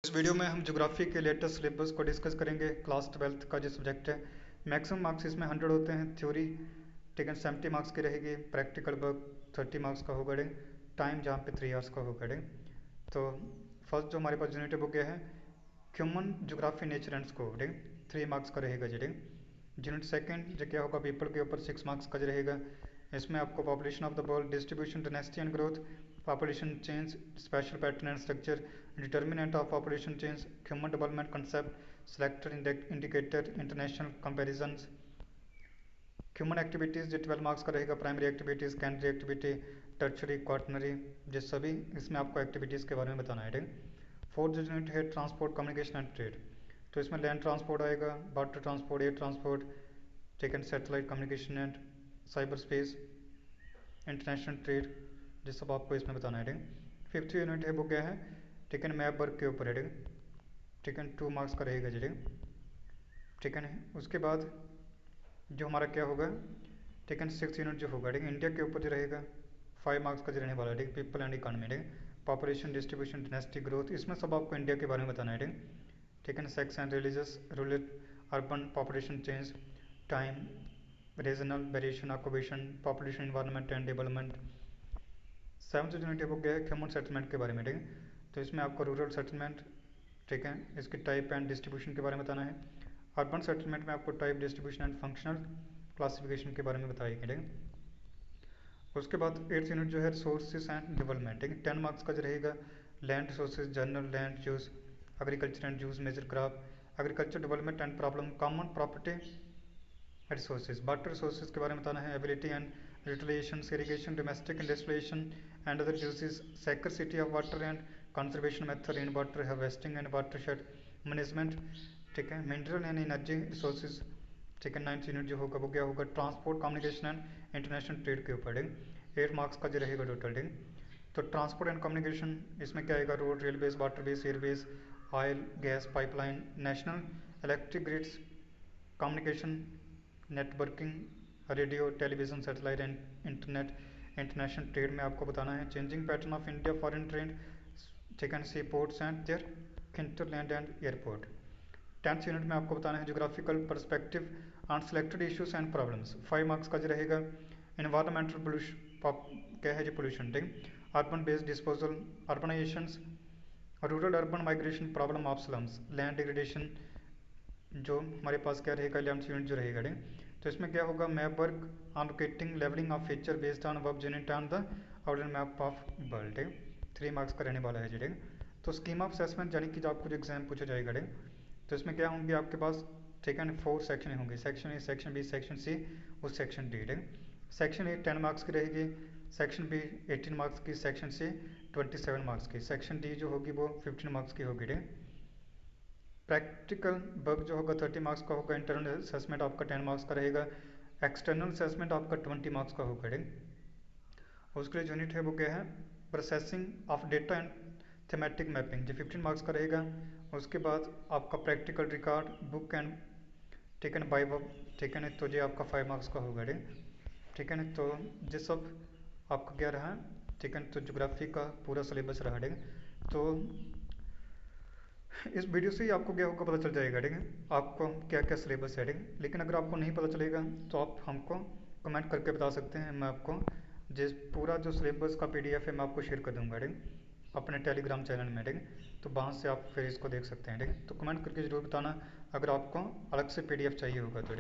इस वीडियो में हम ज्योग्राफी के लेटेस्ट सिलेबस को डिस्कस करेंगे। क्लास 12th का जो सब्जेक्ट है, मैक्सिमम मार्क्स इसमें 100 होते हैं। थ्योरी टेकन 70 मार्क्स की रहेगी, प्रैक्टिकल वर्क 30 मार्क्स का होगा। टाइम जहाँ पे 3 आवर्स का होगा। तो फर्स्ट जो हमारे पास यूनिट बुक है human geography nature and scope 3 marks का रहेगा। यूनिट सेकंड जो क्या होगा, पीपल के ऊपर 6 मार्क्स का रहेगा। इसमें आपको population of the world, distribution, dynasty and growth, population change, spatial pattern and structure, determinant of population change, human development concept, selected indicator, international comparisons, human activities जो 12 मार्क्स का रहेगा। Primary activities, secondary activity, tertiary, quaternary, जो सभी इसमें आपको activities के बारे में बताना है। फोर्थ जो यूनिट है ट्रांसपोर्ट, कम्युनिकेशन एंड ट्रेड, तो इसमें लैंड ट्रांसपोर्ट आएगा, water transport, air transport, taken satellite communication and cyber space, international trade, जो सब आपको इसमें बताना है। फिफ्थ यूनिट है वो क्या है, टेकन मैप वर्क के ऊपर है। टेकन 2 मार्क्स का रहेगा। टेकन है उसके बाद जो हमारा क्या होगा, टेकन 6 यूनिट जो होगा इंडिया के ऊपर जो रहेगा 5 मार्क्स का जो रहने वाला है। People and economy, population, distribution, dynasty, growth, इसमें सब आपको इंडिया के बारे में बताना है। Taken sex and religious, rural, urban, population change, time, regional variation, occupation, population, environment and development. Seventh unit है वो क्या है, ह्यूमन सेटलमेंट के बारे में। तो इसमें आपको रूरल सेटलमेंट, ठीक है, इसकी टाइप एंड डिस्ट्रीब्यूशन के बारे में बताना है। अर्बन सेटलमेंट में आपको type, distribution and functional classification के बारे में बताएगी। उसके बाद 8th यूनिट जो है रिसोर्सेज एंड डेवलपमेंट, 10 मार्क्स का जो रहेगा। Land resources, general land use, agriculture and use, major crop, agriculture development and problem, common property resources, water resources के बारे में बताना है। Ability and utilisation, irrigation, domestic industrialisation and other uses, scarcity of water and conservation method in water harvesting and watershed management, ठीक है, mineral and energy resources, ठीक है। 9th unit जो होगा वो क्या होगा, transport, communication and international trade के ऊपर 8 मार्क्स का जो रहेगा टोटल। तो ट्रांसपोर्ट एंड कम्युनिकेशन इसमें क्या आएगा, road, railways, waterways, airways, oil gas pipeline, national electric grids, communication, networking, radio, television, satellite and internet. International trade में आपको बताना है changing pattern of India foreign trade, second sea ports and their hinterland and airport. 10th unit में आपको बताना है geographical perspective on selected issues and problems, 5 marks का जो रहेगा। इन्वायरमेंटल पोल्यूशन क्या है, जो pollution, urban based disposal, urbanisations, rural urban migration, problem of slums, land degradation, जो हमारे पास क्या रहेगा 11th यूनिट जो रहेगा। तो इसमें क्या होगा, map work on locating levelling of feature based on verb unit on the outer map of world, 3 marks का रहने वाला है। तो स्कीम ऑफ असेसमेंट यानी कि जो आपको जो एग्जाम पूछा जाएगा, तो इसमें क्या होंगे आपके पास, ठीक है, 4 सेक्शन होंगे, section A, section B, section C और section D. Section A 10 marks की रहेगी, सेक्शन बी 18 मार्क्स की, सेक्शन सी 27 मार्क्स की, सेक्शन डी जो होगी वो 15 मार्क्स की होगी। प्रैक्टिकल वर्क जो होगा 30 मार्क्स का होगा। इंटरनल असेसमेंट आपका 10 मार्क्स का रहेगा। एक्सटर्नल असेसमेंट आपका 20 मार्क्स का होगा। उसके लिए यूनिट है वो क्या है, processing of data and thematic mapping, जो 15 मार्क्स का रहेगा। उसके बाद आपका practical record, book and taken by book, ठीक है, तो ये आपका 5 मार्क्स का होगा। ठीक है, तो ये सब आपका क्या रहा, ठीक है, तो ज्योग्राफी का पूरा सिलेबस रहा। तो इस वीडियो से ही आपको क्या होगा पता चल जाएगा, ठीक है, आपको क्या क्या सिलेबस है। लेकिन अगर आपको नहीं पता चलेगा तो आप हमको कमेंट करके बता सकते हैं। मैं आपको जिस पूरा जो सिलेबस का पीडीएफ है मैं आपको शेयर कर दूंगा, अपने टेलीग्राम चैनल में। तो वहाँ से आप फिर इसको देख सकते हैं। तो कमेंट करके ज़रूर बताना अगर आपको अलग से पीडीएफ चाहिए होगा तो।